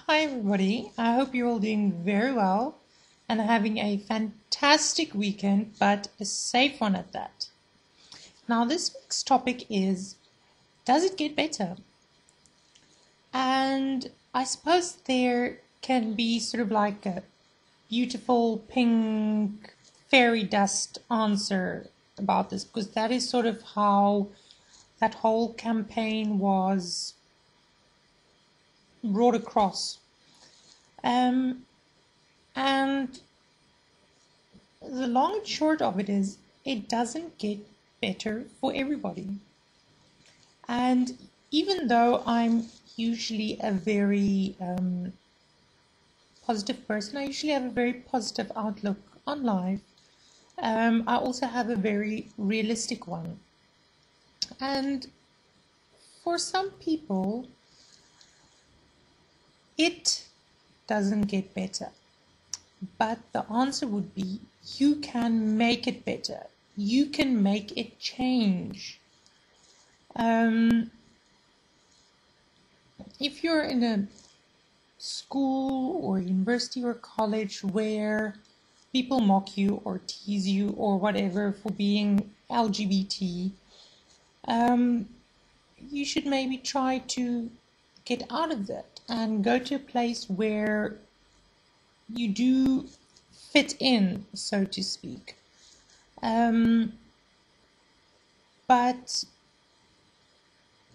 Hi, everybody. I hope you're all doing very well and having a fantastic weekend, but a safe one at that. Now, this week's topic is: does it get better? And I suppose there can be sort of like a beautiful pink fairy dust answer about this, because that is sort of how that whole campaign was brought across. Um, and the long and short of it is, it doesn't get better for everybody. And even though I'm usually a very positive person, I usually have a very positive outlook on life. I also have a very realistic one. And for some people, it doesn't get better. But the answer would be, you can make it better. You can make it change. If you're in a school or university or college where people mock you or tease you or whatever for being LGBT, you should maybe try to get out of that and go to a place where you do fit in, so to speak. But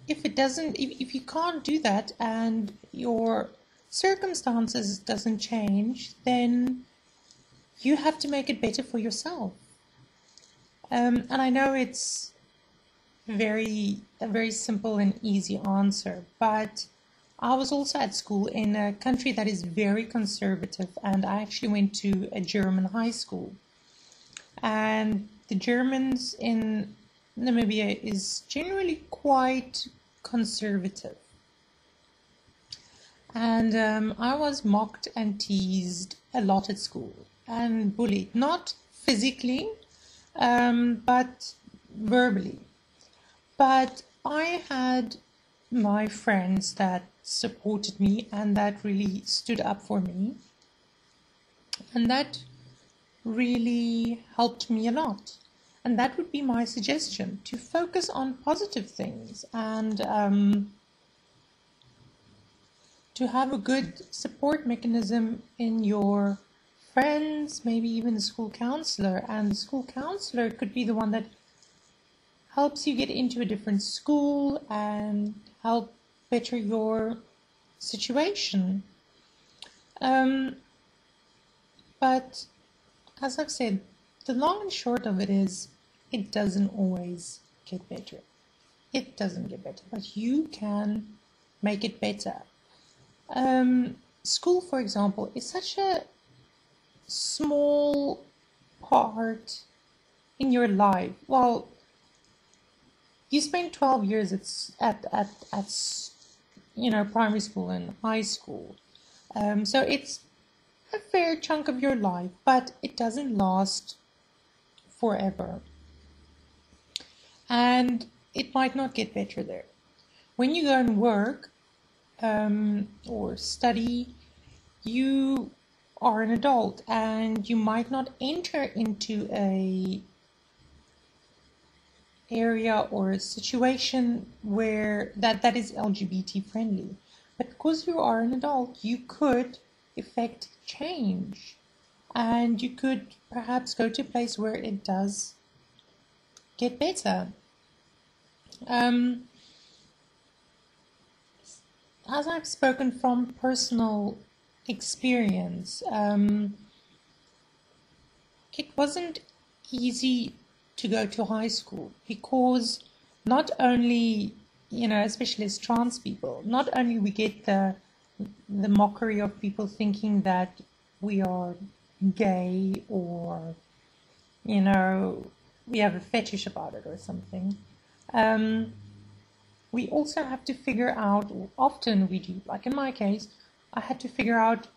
if you can't do that and your circumstances doesn't change, then you have to make it better for yourself. And I know it's a very simple and easy answer, but I was also at school in a country that is very conservative, and I actually went to a German high school. And the Germans in Namibia is generally quite conservative. And I was mocked and teased a lot at school and bullied, not physically, but verbally. But I had my friends that supported me and that really stood up for me. And that really helped me a lot. And that would be my suggestion, to focus on positive things and to have a good support mechanism in your friends, maybe even the school counselor. And the school counselor could be the one that helps you get into a different school and help better your situation. But as I've said, the long and short of it is, it doesn't always get better. It doesn't get better, but you can make it better. School, for example, is such a small part in your life. Well, you spend 12 years at primary school and high school. So it's a fair chunk of your life, but it doesn't last forever. And it might not get better there. When you go and work or study, you are an adult and you might not enter into a area or a situation where that is LGBT friendly. But because you are an adult, you could effect change. And you could perhaps go to a place where it does get better. As I've spoken from personal experience, it wasn't easy to go to high school, because not only, especially as trans people, not only we get the mockery of people thinking that we are gay, or we have a fetish about it or something. We also have to figure out, or often we do, like in my case, I had to figure out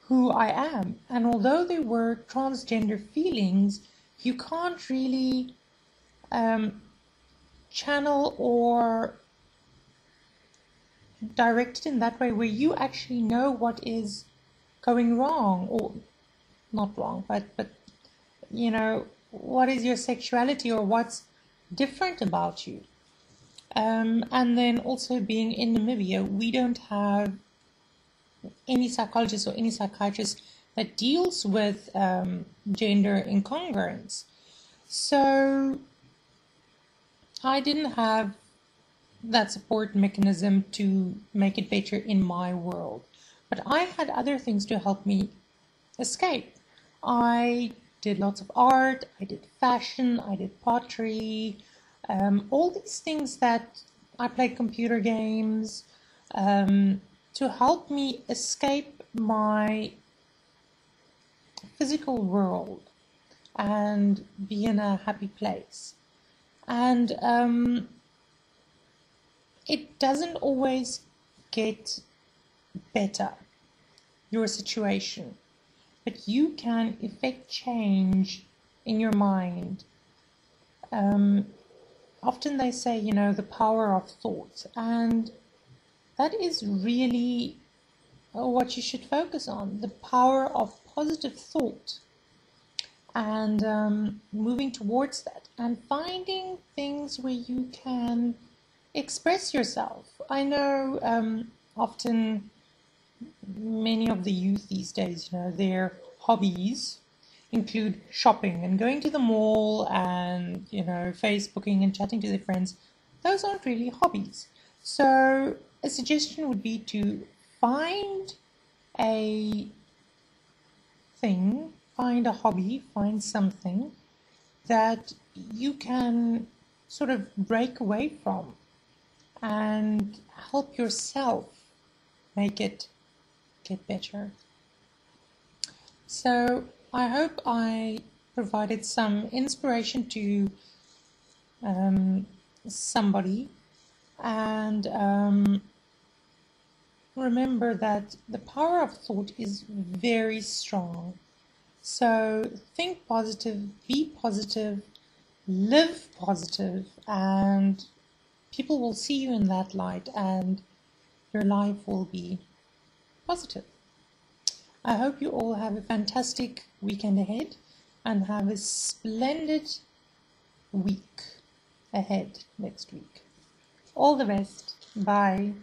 who I am. And although there were transgender feelings, you can't really channel or direct it in that way where you actually know what is going wrong, or not wrong, but you know, what is your sexuality or what's different about you. And then also being in Namibia, we don't have any psychologist or any psychiatrist that deals with gender incongruence. So I didn't have that support mechanism to make it better in my world. But I had other things to help me escape. I did lots of art, I did fashion, I did pottery, all these things that I played computer games to help me escape my physical world and be in a happy place. And it doesn't always get better, your situation, but you can effect change in your mind. Often they say, you know, the power of thought, and that is really what you should focus on, the power of positive thought, and moving towards that and finding things where you can express yourself. I know often many of the youth these days, you know, their hobbies include shopping and going to the mall and, you know, Facebooking and chatting to their friends. Those aren't really hobbies. So a suggestion would be to find a thing, find a hobby, find something that you can sort of break away from and help yourself make it get better. So I hope I provided some inspiration to somebody, and remember that the power of thought is very strong. So think positive, be positive, live positive, and people will see you in that light and your life will be positive. I hope you all have a fantastic weekend ahead and have a splendid week ahead next week. All the best. Bye.